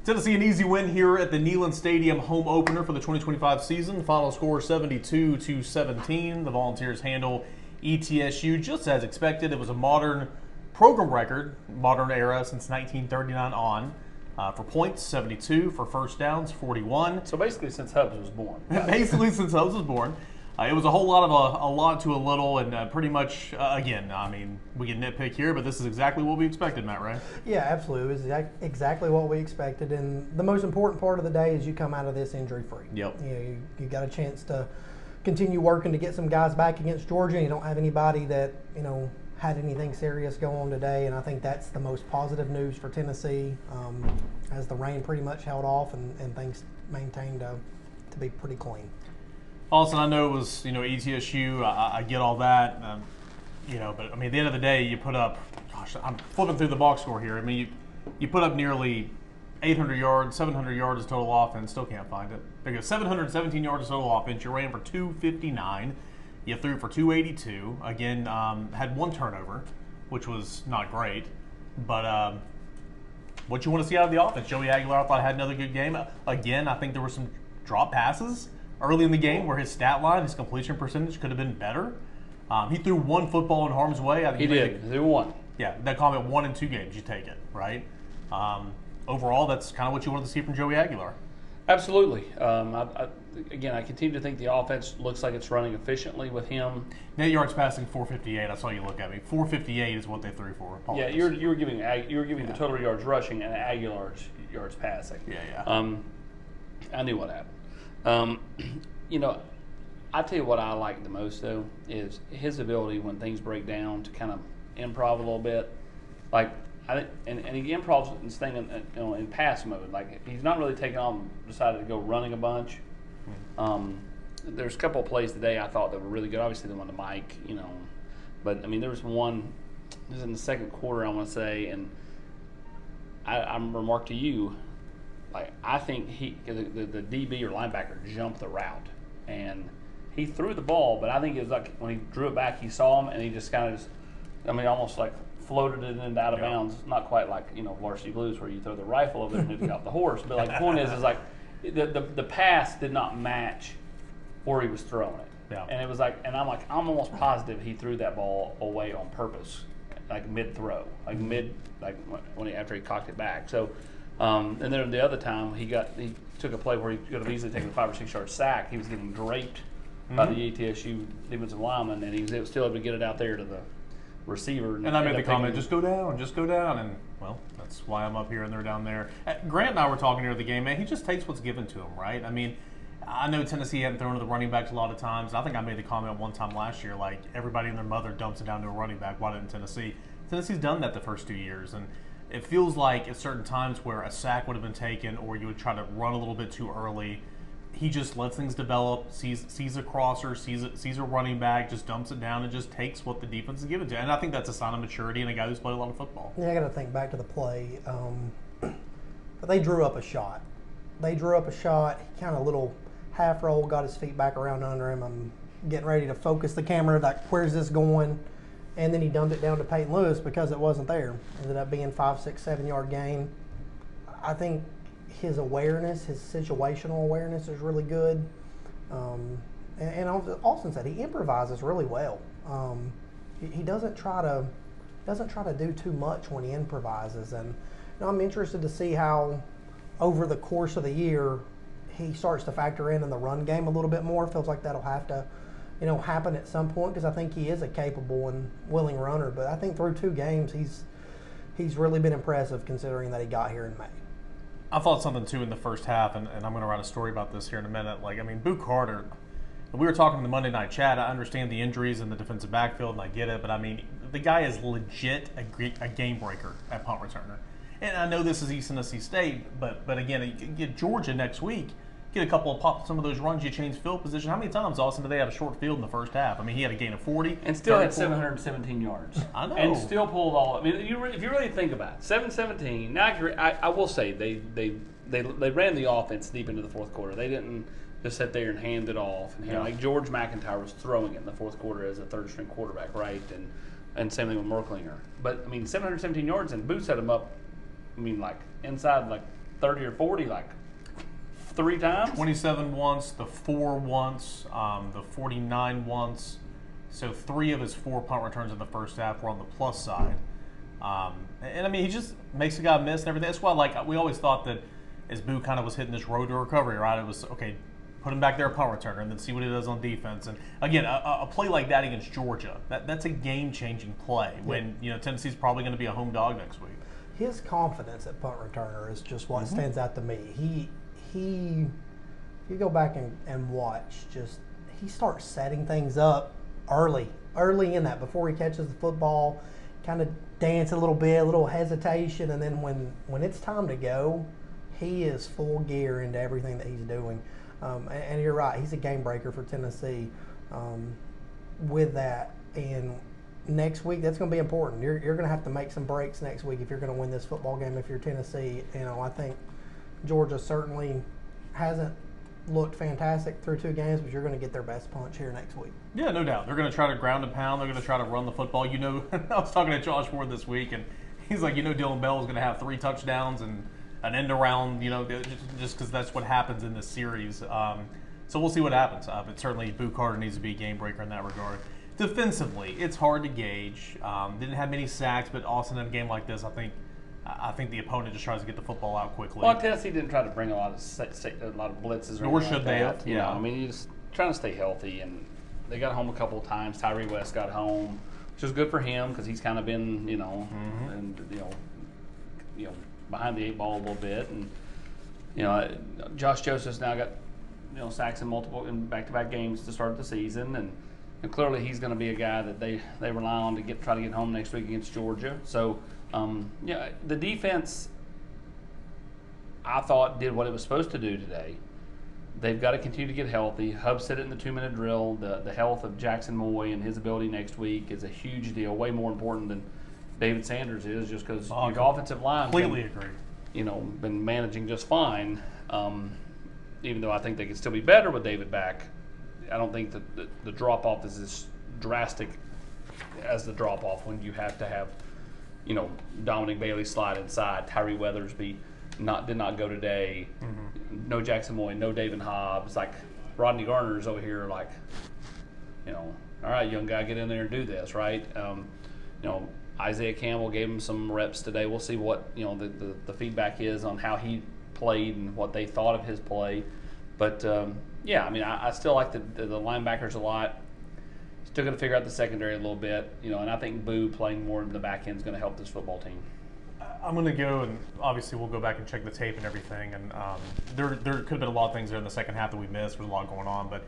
Tennessee an easy win here at the Neyland Stadium home opener for the 2025 season. The final score 72-17. The Volunteers handle ETSU just as expected. It was a modern program record, modern era since 1939 on. For points, 72. For first downs, 41. So basically since Hubbs was born. Basically since Hubbs was born. It was a whole lot of a lot to a little, and pretty much, again, I mean, we can nitpick here, but this is exactly what we expected, Matt, right? Yeah, absolutely. It was exactly what we expected, and the most important part of the day is you come out of this injury-free. Yep. You got a chance to continue working to get some guys back against Georgia. You don't have anybody that, had anything serious go on today, and I think that's the most positive news for Tennessee, as the rain pretty much held off and things maintained to be pretty clean. Austin, I know it was, ETSU. I get all that, but I mean, at the end of the day, you put up. Gosh, I'm flipping through the box score here. I mean, you put up nearly 800 yards, 700 yards of total offense. Still can't find it. Because 717 yards of total offense. You ran for 259. You threw for 282. Again, had one turnover, which was not great. But what you want to see out of the offense? Joey Aguilar, I thought, had another good game. Again, I think there were some drop passes early in the game where his stat line, his completion percentage could have been better. He threw one football in harm's way. I think he did. He threw one. Yeah, that comment, 1 in 2 games, you take it, right? Overall, that's kind of what you wanted to see from Joey Aguilar. Absolutely. Again, I continue to think the offense looks like it's running efficiently with him. Net yards passing 458. I saw you look at me. 458 is what they threw for. Apologies. Yeah, you were giving the total yards rushing and Aguilar's yards passing. Yeah. I knew what happened. I tell you what I like the most though is his ability when things break down to kind of improv a little bit. Like and he improvs and staying in pass mode. Like he's not really taking on, decided to go running a bunch. There's a couple of plays today I thought that were really good. Obviously the one to Mike, but I mean there was one. It was in the second quarter I want to say, and I'm remarked to you. Like I think the DB or linebacker jumped the route, and he threw the ball. But I think it was like when he drew it back, he saw him, and he just kind of almost like floated it into out of bounds. Not quite like Varsity Blues where you throw the rifle over and it got the horse. But like the point is like the pass did not match where he was throwing it. Yeah. And it was like, and I'm almost positive he threw that ball away on purpose, like mid throw, after he cocked it back. So. And then the other time he took a play where he could have easily taken a 5 or 6 yard sack. He was getting draped by the ETSU defensive lineman, and he was still able to get it out there to the receiver. And I made the comment, just go down, and well, that's why I'm up here and they're down there. Grant and I were talking here the game, man. He just takes what's given to him, right? I mean, I know Tennessee hadn't thrown to the running backs a lot of times. I think I made the comment one time last year, like everybody and their mother dumps it down to a running back. Why didn't Tennessee? Tennessee's done that the first 2 years, and it feels like at certain times where a sack would have been taken or you would try to run a little bit too early, he just lets things develop, sees a crosser, sees a running back, just dumps it down and just takes what the defense is given to. And I think that's a sign of maturity in a guy who's played a lot of football. Yeah, I got to think back to the play. But they drew up a shot. He kind of little half roll, got his feet back around under him. I'm getting ready to focus the camera, like, where's this going? And then he dumped it down to Peyton Lewis because it wasn't there. Ended up being 5, 6, 7 yard gain. I think his awareness, his situational awareness is really good. And Austin said he improvises really well. He doesn't try to do too much when he improvises. And I'm interested to see how over the course of the year he starts to factor in the run game a little bit more. Feels like that'll have to happen at some point because I think he is a capable and willing runner. But I think through 2 games, he's really been impressive considering that he got here in May. I thought something too in the first half, and I'm going to write a story about this here in a minute. Boo Carter, we were talking in the Monday night chat. I understand the injuries in the defensive backfield, and I get it. But the guy is legit a game breaker at punt returner. And I know this is East Tennessee State, but again, you get Georgia next week. Get a couple of pop, some of those runs, you change field position. How many times, Austin, did they have a short field in the first half? He had a gain of 40. And still had 717 yards. I know. And still pulled all. If you really think about it, 717. Now, I will say they ran the offense deep into the fourth quarter. They didn't just sit there and hand it off. And like George McIntyre was throwing it in the fourth quarter as a third-string quarterback, right? And same thing with Merklinger. But, 717 yards, and Boots set him up, inside, 30 or 40 like 3 times. 27 once, the 4 once, the 49 once. So 3 of his 4 punt returns in the first half were on the plus side. And I mean, he just makes a guy miss and everything. That's why, like, we always thought that as Boo kind of was hitting this road to recovery, right? It was, okay, put him back there at punt returner and then see what he does on defense. And again, a play like that against Georgia, that's a game-changing play when, you know, Tennessee's probably going to be a home dog next week. His confidence at punt returner is just what stands out to me. He if you go back and watch, just he starts setting things up early in that before he catches the football, kind of dance a little bit, a little hesitation, and then when it's time to go, he is full gear into everything that he's doing. And you're right, he's a game breaker for Tennessee with that. And next week, that's going to be important. You're going to have to make some breaks next week if you're going to win this football game. If you're Tennessee, you know, I think Georgia certainly hasn't looked fantastic through 2 games, but you're going to get their best punch here next week. Yeah, no doubt. They're going to try to ground and pound. They're going to try to run the football. You know, I was talking to Josh Ward this week, and he's like, you know, Dylan Bell is going to have 3 touchdowns and an end around, you know, just because that's what happens in this series. So we'll see what happens. But certainly, Boo Carter needs to be a game breaker in that regard. Defensively, it's hard to gauge. Didn't have many sacks, but Austin in a game like this, I think the opponent just tries to get the football out quickly. Well, Tennessee didn't try to bring a lot of blitzes. Nor should they have. You know, I mean, you just trying to stay healthy, and they got home a couple of times. Tyree West got home, which was good for him because he's kind of been, you know, and you know, behind the 8 ball a little bit, and you know, Josh Joseph's now got, you know, sacks in back-to-back games to start the season, and clearly he's going to be a guy that they rely on to try to get home next week against Georgia. So, yeah, the defense, I thought, did what it was supposed to do today. They've got to continue to get healthy. Hub said it in the 2-minute drill. The health of Jackson Moy and his ability next week is a huge deal, way more important than David Sanders is, just because your offensive line completely agree. You know, been managing just fine. Even though I think they could still be better with David back, I don't think that the drop off is as drastic as the drop off when you have to have, you know, Dominic Bailey slide inside, Tyree Weathersby did not go today, no Jackson Moy, no David Hobbs. Like Rodney Garner's over here, like, you know, all right, young guy, get in there and do this, right? You know, Isaiah Campbell gave him some reps today. We'll see what, you know, the feedback is on how he played and what they thought of his play. But yeah, I mean, I still like the linebackers a lot. Still going to figure out the secondary a little bit, you know, and I think Boo playing more in the back end is going to help this football team. I'm going to go, and obviously we'll go back and check the tape and everything. And there could have been a lot of things there in the second half that we missed. There's a lot going on. But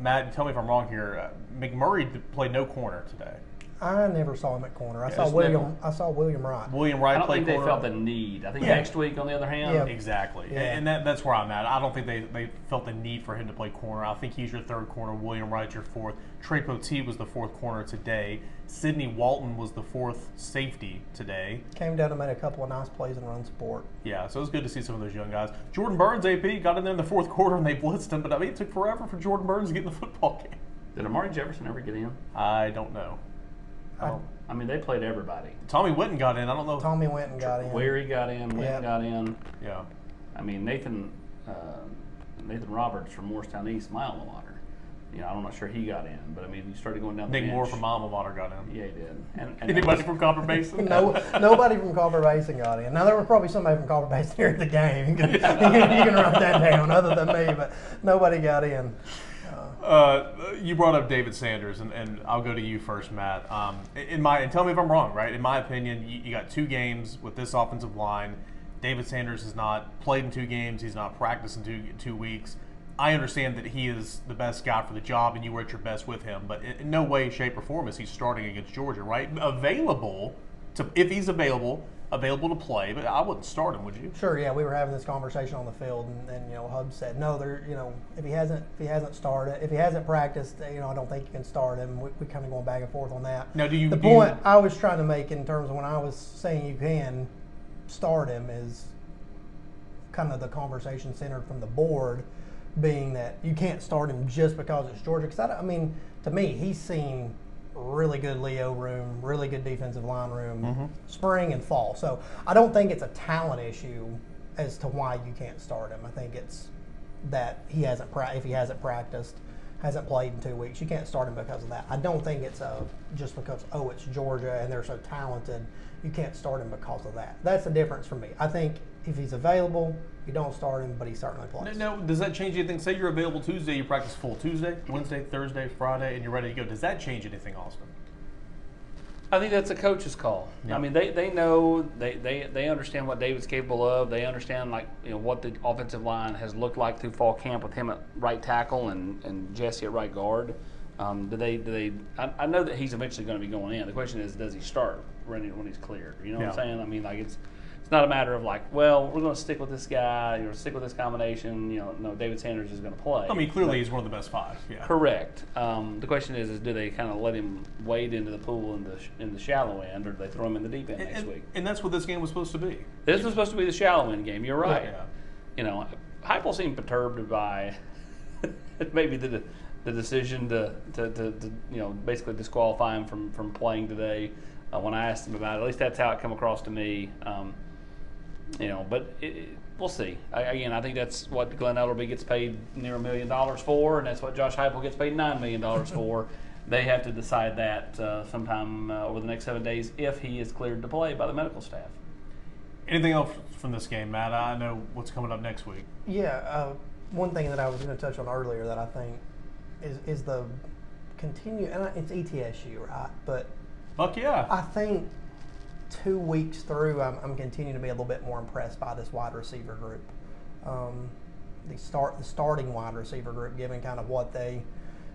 Matt, tell me if I'm wrong here. McMurray played no corner today. I never saw him at corner. I saw William Wright. William Wright played corner. I don't think they felt the need. I think next week, on the other hand. Yeah. Exactly. Yeah. And that's where I'm at. I don't think they felt the need for him to play corner. I think he's your 3rd corner. William Wright's your 4th. Trey Poteet was the 4th corner today. Sidney Walton was the 4th safety today. Came down and made a couple of nice plays in run support. Yeah, so it was good to see some of those young guys. Jordan Burns, AP, got in there in the 4th quarter and they blitzed him, but I mean, it took forever for Jordan Burns to get in the football game. Did Amari Jefferson ever get in? I don't know. I mean, they played everybody. Tommy Witten got in. I don't know. Tommy Witten got in. Wary got in. Witten got in. Yeah. I mean, Nathan Roberts from Morristown East, my alma mater. You know, I'm not sure he got in, but I mean, he started going down the bench. Nick Moore from my alma mater got in. Yeah, he did. And anybody from Copper Basin? No, nobody from Copper Basin got in. Now, there was probably somebody from Copper Basin here at the game. You can write that down other than me, but nobody got in. You brought up David Sanders, and I'll go to you first, Matt. And tell me if I'm wrong, right? In my opinion, you got 2 games with this offensive line. David Sanders has not played in 2 games. He's not practiced in 2 weeks. I understand that he is the best guy for the job, and you were at your best with him. But in no way, shape, or form is he starting against Georgia, right? If he's available to play, but I wouldn't start him, would you? Sure, yeah, we were having this conversation on the field, and you know, Hub said, no, if he hasn't started, if he hasn't practiced, you know, I don't think you can start him. We kind of going back and forth on that. Now, the point I was trying to make in terms of when I was saying you can start him is kind of the conversation centered from the board, being that you can't start him just because it's Georgia. Because I mean, to me, he's seen really good Leo room, really good defensive line room, spring and fall. So I don't think it's a talent issue as to why you can't start him. I think it's that if he hasn't practiced, hasn't played in 2 weeks, you can't start him because of that. I don't think it's just because, it's Georgia and they're so talented, you can't start him because of that. That's the difference for me. I think if he's available, you don't start him, but he certainly plays. Now, does that change anything? Say you're available Tuesday, you practice full Tuesday, Wednesday, Thursday, Friday, and you're ready to go. Does that change anything, Austin? I think that's a coach's call. Yeah. I mean, they know, they understand what David's capable of. They understand, what the offensive line has looked like through fall camp with him at right tackle and Jesse at right guard. I know that he's eventually going to be going in. The question is, does he start when he's cleared? You know what I'm saying? I mean, it's not a matter of we're going to stick with this guy, stick with this combination. No, David Sanders is going to play. I mean, clearly he's one of the best 5. Yeah. Correct. The question is do they kind of let him wade into the pool in the shallow end, or do they throw him in the deep end next week? And that's what this game was supposed to be. This was supposed to be the shallow end game. You're right. Yeah. Heupel seemed perturbed by maybe the decision to basically disqualify him from playing today. When I asked him about it, at least that's how it come across to me. But we'll see. I think that's what Glenn Ellerby gets paid near $1 million for, and that's what Josh Heupel gets paid $9 million for. They have to decide that sometime over the next 7 days if he is cleared to play by the medical staff. Anything else from this game, Matt? I know what's coming up next week. Yeah, one thing that I was going to touch on earlier that I think is the continue, and it's ETSU, right? But fuck yeah. I think 2 weeks through, I'm continuing to be a little bit more impressed by this wide receiver group. The starting wide receiver group, given kind of what they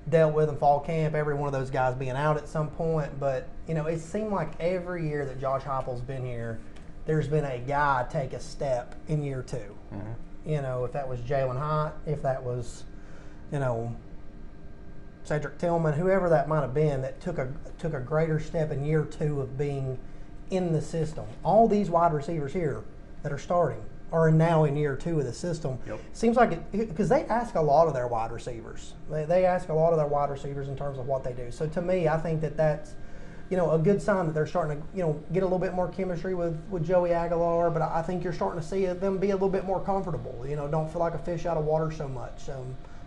dealt with in fall camp, every one of those guys being out at some point. But, it seemed like every year that Josh Heupel's been here, there's been a guy take a step in year 2. Mm-hmm. If that was Jalen Hyatt, if that was, Cedric Tillman, whoever that might have been, that took a greater step in year 2 of being in the system. All these wide receivers here that are starting are now in year 2 of the system. Yep. Seems like because they ask a lot of their wide receivers. They ask a lot of their wide receivers in terms of what they do. So to me, I think that's a good sign that they're starting to get a little bit more chemistry with Joey Aguilar. But I think you're starting to see them be a little bit more comfortable. Don't feel like a fish out of water so much.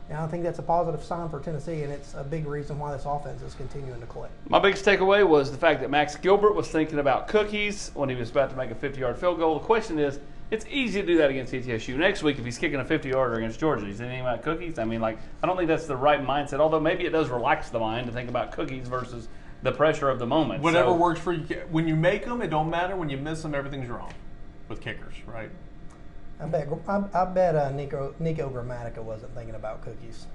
And I think that's a positive sign for Tennessee, and it's a big reason why this offense is continuing to click. My biggest takeaway was the fact that Max Gilbert was thinking about cookies when he was about to make a 50-yard field goal. The question is, it's easy to do that against ETSU. Next week, if he's kicking a 50-yarder against Georgia, he's thinking about cookies. I don't think that's the right mindset, although maybe it does relax the mind to think about cookies versus the pressure of the moment. Whatever works for you. When you make them, it don't matter. When you miss them, everything's wrong with kickers, right? I bet Nico Grammatica wasn't thinking about cookies.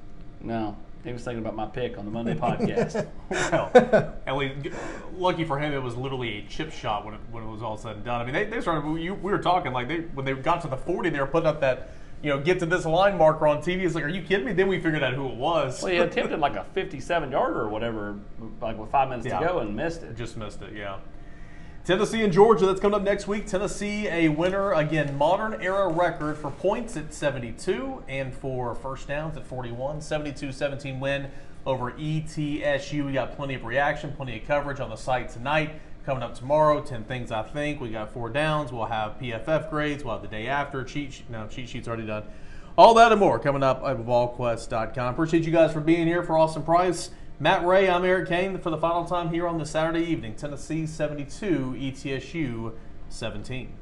No, he was thinking about my pick on the Monday podcast. Well, at least, lucky for him, it was literally a chip shot when it was all said and done. I mean, they started. We were talking when they got to the 40, they were putting up that get to this line marker on TV. It's like, are you kidding me? Then we figured out who it was. Well, he attempted a 57-yarder or whatever, with 5 minutes to go, and missed it. Just missed it. Yeah. Tennessee and Georgia, that's coming up next week. Tennessee, a winner, again, modern era record for points at 72 and for first downs at 41. 72-17 win over ETSU. We got plenty of reaction, plenty of coverage on the site tonight. Coming up tomorrow, 10 things I think. We got 4 downs. We'll have PFF grades. We'll have the day after. Cheat sheet's already done. All that and more coming up at Volquest.com. Appreciate you guys for being here. For Austin Price, Matt Ray, I'm Eric Kane for the final time here on this Saturday evening. Tennessee 72, ETSU 17.